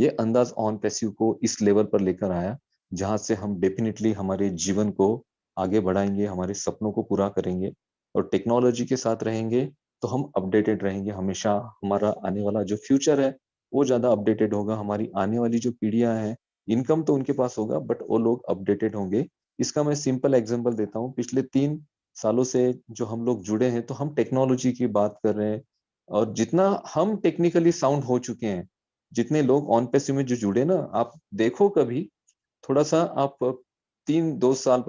ये अंदाज on passive को इस लेवल पर लेकर आया जहां से हम डेफिनेटली हमारे जीवन को आगे बढ़ाएंगे, हमारे सपनों को पूरा करेंगे और टेक्नोलॉजी के साथ रहेंगे तो हम अपडेटेड रहेंगे हमेशा। हमारा आने वाला जो फ्यूचर है वो ज्यादा अपडेटेड होगा। हमारी आने वाली जो पीढ़ियां हैं, इनकम तो उनके पास होगा बट वो लोग अपडेटेड होंगे। इसका मैं सिंपल एग्जांपल देता हूँ। पिछले 3 सालों से जो हम लोग जुड़े हैं तो हम टेक्नोलॉजी की बात कर रहे हैं और जितना हम टेक्निकली साउंड हो चुके हैं, जितने लोग ऑन पैसिव में जो जुड़े ना, आप देखो कभी थोड़ा सा आप 3 साल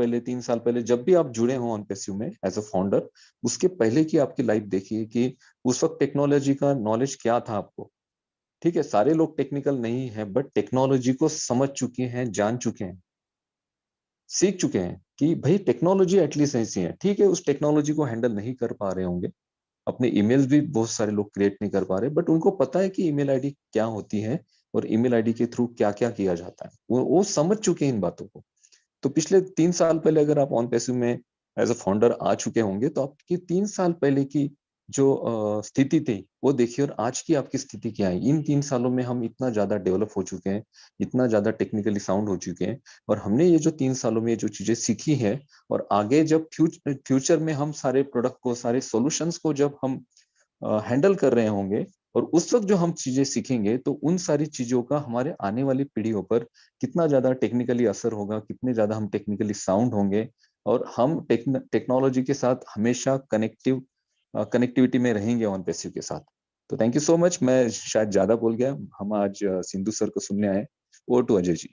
पहले जब भी आप जुड़े हो ऑन पैसिव में एज अ फाउंडर, उसके पहले की आपकी लाइफ देखिए कि उस वक्त टेक्नोलॉजी का नॉलेज क्या था आपको। ठीक है, सारे लोग टेक्निकल नहीं है बट टेक्नोलॉजी को समझ चुके हैं, जान चुके हैं, सीख चुके हैं कि भाई टेक्नोलॉजी एटलीस्ट ऐसी है। ठीक है, उस टेक्नोलॉजी को हैंडल नहीं कर पा रहे होंगे, अपने ईमेल्स भी बहुत सारे लोग क्रिएट नहीं कर पा रहे, बट उनको पता है कि ईमेल आईडी क्या होती है और ईमेल आईडी के थ्रू क्या क्या किया जाता है। वो समझ चुके हैं इन बातों को। तो पिछले 3 साल पहले अगर आप ऑन पैसिव में एज अ फाउंडर आ चुके होंगे तो आपकी 3 साल पहले की जो स्थिति थी वो देखिए और आज की आपकी स्थिति क्या है। इन 3 सालों में हम इतना ज्यादा डेवलप हो चुके हैं, इतना ज्यादा टेक्निकली साउंड हो चुके हैं और हमने ये जो 3 सालों में जो चीजें सीखी है और आगे जब फ्यूचर में हम सारे प्रोडक्ट को, सारे सॉल्यूशंस को जब हम हैंडल कर रहे होंगे और उस वक्त जो हम चीजें सीखेंगे तो उन सारी चीजों का हमारे आने वाली पीढ़ियों पर कितना ज्यादा टेक्निकली असर होगा, कितने ज्यादा हम टेक्निकली साउंड होंगे और हम टेक्नोलॉजी के साथ हमेशा कनेक्टिविटी में रहेंगे ऑन पैसिव के साथ। तो थैंक यू सो मच। मैं शायद ज्यादा बोल गया। हम आज सिंधु सर को सुनने आए। Over to Ajay ji.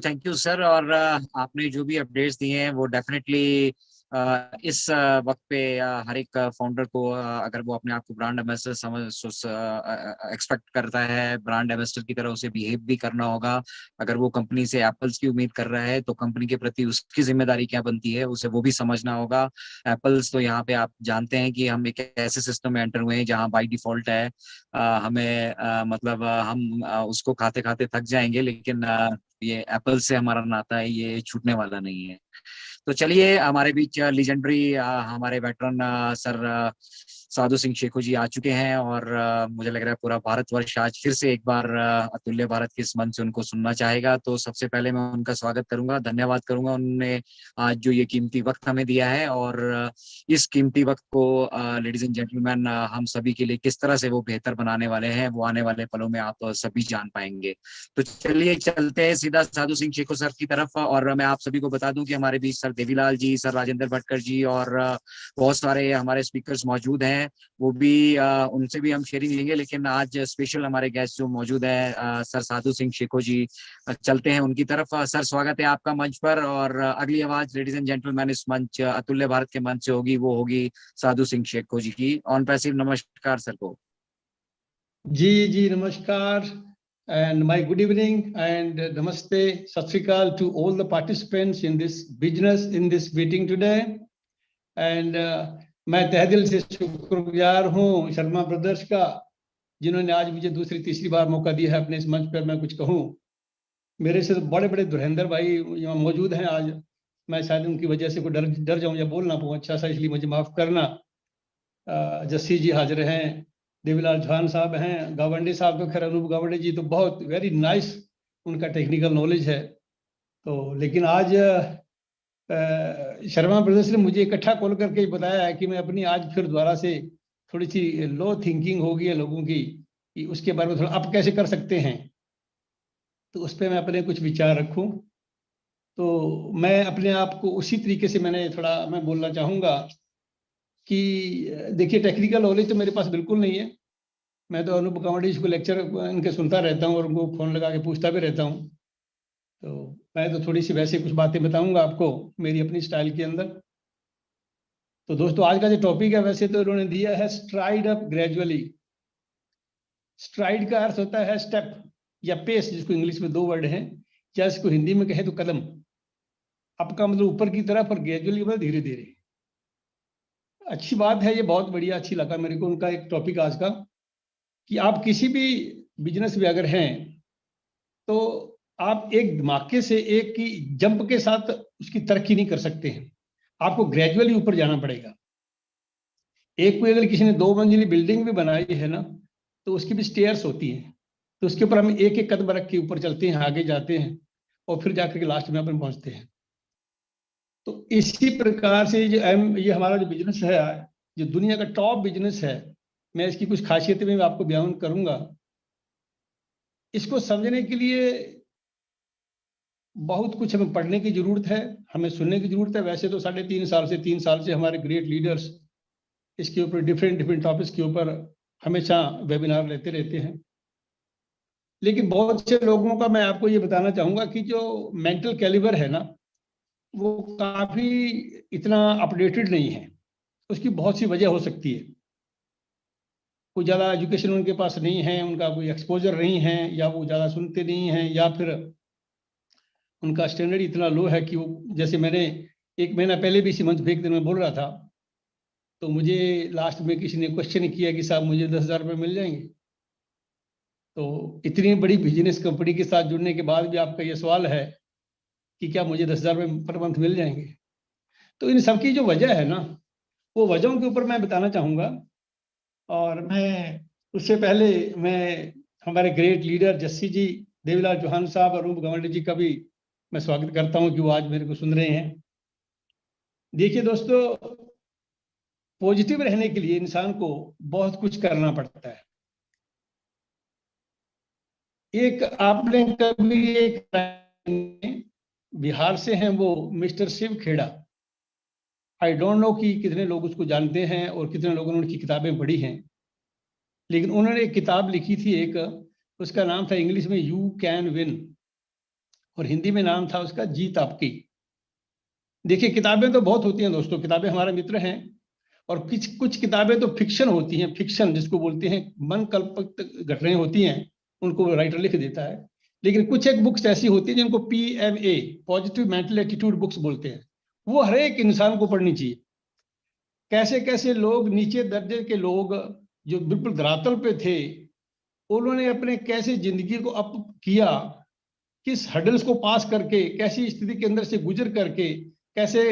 Thank you sir. और आपने जो भी अपडेट्स दिए हैं वो डेफिनेटली इस वक्त पे हर एक फाउंडर को अगर वो अपने आप को ब्रांड एम्बेसडर समझ एक्सपेक्ट करता है, ब्रांड एम्बेसडर की तरह उसे बिहेव भी करना होगा। अगर वो कंपनी से एप्पल्स की उम्मीद कर रहा है तो कंपनी के प्रति उसकी जिम्मेदारी क्या बनती है उसे वो भी समझना होगा। एप्पल्स तो यहाँ पे आप जानते हैं कि हम एक ऐसे सिस्टम में एंटर हुए हैं जहाँ बाई डिफॉल्ट है हमें मतलब हम उसको खाते खाते थक जाएंगे, लेकिन ये एप्पल से हमारा नाता है, ये छूटने वाला नहीं है। तो चलिए, हमारे बीच लीजेंडरी हमारे वेटरन सर साधु सिंह शेखो जी आ चुके हैं और मुझे लग रहा है पूरा भारतवर्ष आज फिर से एक बार अतुल्य भारत के इस मंच से उनको सुनना चाहेगा। तो सबसे पहले मैं उनका स्वागत करूंगा, धन्यवाद करूंगा उन्होंने आज जो ये कीमती वक्त हमें दिया है और इस कीमती वक्त को लेडीज एंड जेंटलमैन हम सभी के लिए किस तरह से वो बेहतर बनाने वाले हैं वो आने वाले पलों में आप सभी जान पाएंगे। तो चलिए चलते हैं सीधा साधु सिंह शेखो सर की तरफ। और मैं आप सभी को बता दूं कि हमारे बीच सर देवीलाल जी, सर राजेंद्र भटकर जी और बहुत सारे हमारे स्पीकर्स मौजूद हैं। वो भी उनसे भी हम शेयरिंग लेंगे, लेकिन आज स्पेशल हमारे गेस्ट जो मौजूद है सर साधु सिंह शेखो जी, चलते हैं उनकी तरफ। सर स्वागत है आपका मंच पर। और अगली आवाज लेडीज एंड जेंटलमैन इस मंच अतुल्य भारत के मंच से होगी, वो होगी साधु सिंह शेखो जी की। ऑन पैसिव नमस्कार सर को। जी जी नमस्कार and my good evening and namaste, sat sri akal to all the participants in this meeting today. And मैं तहे दिल से शुक्रगुजार हूँ शर्मा ब्रदर्स का, जिन्होंने आज मुझे दूसरी तीसरी बार मौका दिया है अपने इस मंच पर मैं कुछ कहूँ। मेरे से तो बड़े बड़े धुरंधर भाई यहाँ मौजूद हैं आज। मैं शायद उनकी वजह से कोई डर जाऊँ या बोल ना पाऊँ अच्छा सा, इसलिए मुझे माफ करना। जस्सी जी हाजिर हैं, देवीलाल चौहान साहब हैं, गावंडे साहब तो खैर अनूप गावंडे जी तो बहुत वेरी नाइस, उनका टेक्निकल नॉलेज है। तो लेकिन आज शर्मा ब्रदर्स ने मुझे इकट्ठा कॉल करके बताया है कि मैं अपनी आज फिर दोबारा से थोड़ी सी लो थिंकिंग हो गई है लोगों की कि उसके बारे में थोड़ा अप कैसे कर सकते हैं, तो उस पर मैं अपने कुछ विचार रखूं। तो मैं अपने आप को उसी तरीके से मैं बोलना चाहूँगा कि देखिए टेक्निकल नॉलेज तो मेरे पास बिल्कुल नहीं है। मैं तो अनूप कांवड़े को लेक्चर इनके सुनता रहता हूँ और उनको फ़ोन लगा के पूछता भी रहता हूँ। तो मैं तो थोड़ी सी वैसे कुछ बातें बताऊंगा आपको मेरी अपनी स्टाइल के अंदर। तो दोस्तों आज का जो टॉपिक है वैसे तो उन्होंने दिया है स्ट्राइड अप ग्रेजुअली। स्ट्राइड का अर्थ होता है स्टेप या पेस, जिसको इंग्लिश में 2 वर्ड हैं, या इसको हिंदी में कहें तो कदम। अप का मतलब ऊपर की तरफ और ग्रेजुअली मतलब धीरे धीरे। अच्छी बात है, ये बहुत बढ़िया, अच्छी लगा मेरे को उनका एक टॉपिक आज का, कि आप किसी भी बिजनेस में अगर हैं तो आप एक धमाके से एक की जंप के साथ उसकी तरक्की नहीं कर सकते हैं, आपको ग्रेजुअली ऊपर जाना पड़ेगा। एक कोई अगर किसी ने 2 मंजिली बिल्डिंग भी बनाई है ना, तो उसकी भी स्टेयर्स होती हैं। तो उसके ऊपर हम एक एक कदम रख के ऊपर चलते हैं, आगे जाते हैं और फिर जाकर के लास्ट में अपन पहुंचते हैं। तो इसी प्रकार से ये हमारा जो बिजनेस है, जो दुनिया का टॉप बिजनेस है, मैं इसकी कुछ खासियतें भी आपको बयान करूंगा। इसको समझने के लिए बहुत कुछ हमें पढ़ने की जरूरत है, हमें सुनने की जरूरत है। वैसे तो 3 साल से हमारे ग्रेट लीडर्स इसके ऊपर डिफरेंट टॉपिक्स के ऊपर हमेशा वेबिनार लेते रहते हैं, लेकिन बहुत से लोगों का मैं आपको ये बताना चाहूंगा कि जो मेंटल कैलिबर है ना, वो काफी इतना अपडेटेड नहीं है। उसकी बहुत सी वजह हो सकती है। कोई ज़्यादा एजुकेशन उनके पास नहीं है, उनका कोई एक्सपोजर नहीं है, या वो ज़्यादा सुनते नहीं हैं, या फिर उनका स्टैंडर्ड इतना लो है कि वो, जैसे मैंने 1 महीना पहले भी इसी मंच पे एक दिन में बोल रहा था, तो मुझे लास्ट में किसी ने क्वेश्चन किया कि साहब मुझे 10,000 रुपये मिल जाएंगे। तो इतनी बड़ी बिजनेस कंपनी के साथ जुड़ने के बाद भी आपका ये सवाल है कि क्या मुझे 10,000 रुपये पर मंथ मिल जाएंगे। तो इन सब की जो वजह है ना, वो वजहों के ऊपर मैं बताना चाहूँगा। और मैं उससे पहले मैं हमारे ग्रेट लीडर जस्सी जी, देवीलाल चौहान साहब और रूप गवर्नर जी का भी मैं स्वागत करता हूं कि वो आज मेरे को सुन रहे हैं। देखिए दोस्तों, पॉजिटिव रहने के लिए इंसान को बहुत कुछ करना पड़ता है। एक आपने कभी एक बिहार से हैं, वो mister Shiv Khera, I don't know कि कितने लोग उसको जानते हैं और कितने लोगों ने उनकी किताबें पढ़ी हैं, लेकिन उन्होंने एक किताब लिखी थी एक, उसका नाम था इंग्लिश में यू कैन विन, और हिंदी में नाम था उसका जीत आपकी। देखिए, किताबें तो बहुत होती हैं दोस्तों, किताबें हमारे मित्र हैं, और कुछ किताबें तो फिक्शन होती हैं, फिक्शन जिसको बोलते हैं, मन कल्पित घटनाएं होती हैं, उनको राइटर लिख देता है। लेकिन कुछ एक बुक्स ऐसी होती हैं जिनको PMA, positive mental attitude books बोलते हैं। वो हर एक इंसान को पढ़नी चाहिए। कैसे कैसे लोग, नीचे दर्जे के लोग जो बिल्कुल धरातल पे थे, उन्होंने अपने कैसे जिंदगी को अप किया, किस हर्डल्स को पास करके, कैसी स्थिति के अंदर से गुजर करके, कैसे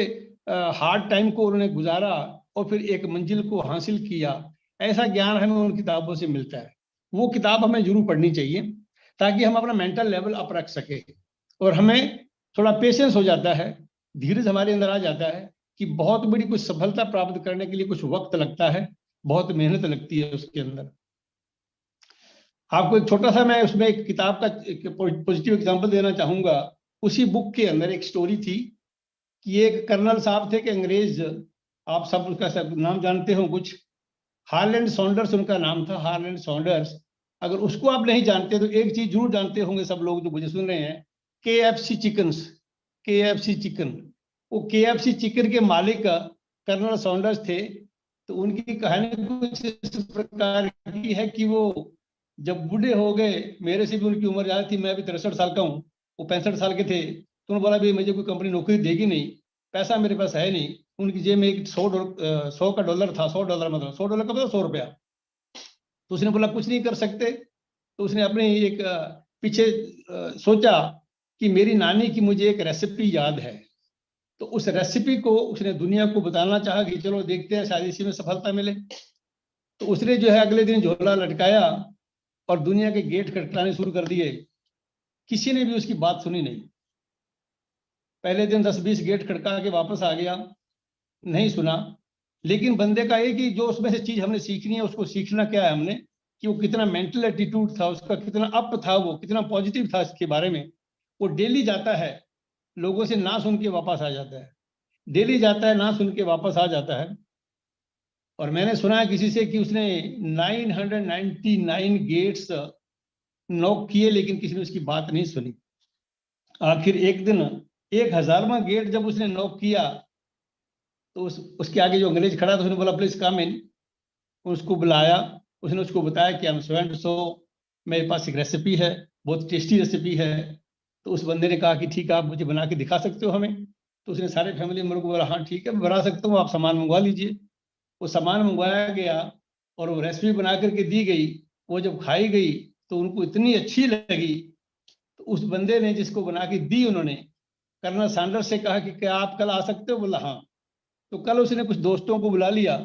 हार्ड टाइम को उन्होंने गुजारा और फिर एक मंजिल को हासिल किया। ऐसा ज्ञान हमें उन किताबों से मिलता है। वो किताब हमें जरूर पढ़नी चाहिए ताकि हम अपना मेंटल लेवल अप रख सके, और हमें थोड़ा पेशेंस हो जाता है, धीरज हमारे अंदर आ जाता है कि बहुत बड़ी कुछ सफलता प्राप्त करने के लिए कुछ वक्त लगता है, बहुत मेहनत लगती है उसके अंदर। आपको एक छोटा सा मैं उसमें एक किताब का एक पॉजिटिव एग्जांपल देना चाहूंगा। उसी बुक के अंदर एक स्टोरी थी कि एक कर्नल साहब थे कि अंग्रेज, आप सब उसका सब नाम जानते हो कुछ, हार्लैंड सॉन्डर्स उनका नाम था, हार्लैंड सॉन्डर्स। अगर उसको आप नहीं जानते तो एक चीज जरूर जानते होंगे सब लोग जो मुझे सुन रहे हैं, KFC चिकन्स, KFC चिकन। वो KFC चिकन के मालिक कर्नल सॉन्डर्स थे। तो उनकी कहानी कुछ इस प्रकार की है कि वो जब बूढ़े हो गए, मेरे से भी उनकी उम्र ज्यादा थी, मैं भी 63 साल का हूँ, वो 65 साल के थे, तो उन्होंने बोला भाई मुझे कोई कंपनी नौकरी देगी नहीं, पैसा मेरे पास है नहीं। उनकी जेब में एक $100 का डॉलर था, $100 मतलब $100 का मतलब 100 रुपया। तो उसने बोला कुछ नहीं कर सकते। तो उसने अपने एक पीछे सोचा कि मेरी नानी की मुझे एक रेसिपी याद है, तो उस रेसिपी को उसने दुनिया को बताना चाहा कि चलो देखते हैं शायद इसी में सफलता मिले। तो उसने जो है अगले दिन झोला लटकाया और दुनिया के गेट खटखटाने शुरू कर दिए। किसी ने भी उसकी बात सुनी नहीं। पहले दिन 10-20 गेट खटका के वापस आ गया, नहीं सुना। लेकिन बंदे का एक ही जो उसमें से चीज हमने सीखनी है, उसको सीखना क्या है हमने, कि वो कितना मेंटल एटीट्यूड था उसका, कितना अप था, वो कितना पॉजिटिव था इसके बारे में। वो डेली जाता है, लोगों से ना सुन के वापस आ जाता है, डेली जाता है, ना सुन के वापस आ जाता है। और मैंने सुना है किसी से कि उसने 999 गेट्स नॉक किए, लेकिन किसी ने उसकी बात नहीं सुनी। आखिर एक दिन 1000वां गेट जब उसने नॉक किया, तो उसके आगे जो अंग्रेज खड़ा था, उसने बोला प्लीज कम इन। उसको बुलाया, उसने उसको बताया कि हम सो एंड सो, मेरे पास एक रेसिपी है, बहुत टेस्टी रेसिपी है। तो उस बंदे ने कहा कि ठीक है, आप मुझे बना के दिखा सकते हो हमें। तो उसने सारे फैमिली मेंबर को बोला हाँ ठीक है मैं बना सकता हूँ, आप सामान मंगवा लीजिए। वो सामान मंगवाया गया और वो रेसिपी बना करके दी गई। वो जब खाई गई तो उनको इतनी अच्छी लगी। तो उस बंदे ने जिसको बना के दी, उन्होंने कर्नल सैंडर्स से कहा कि क्या आप कल आ सकते हो? बोला हाँ। तो कल उसने कुछ दोस्तों को बुला लिया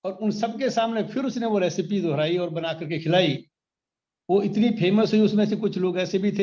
और उन सबके सामने फिर उसने वो रेसिपी दोहराई और बना करके खिलाई। वो इतनी फेमस हुई, उसमें से कुछ लोग ऐसे भी थे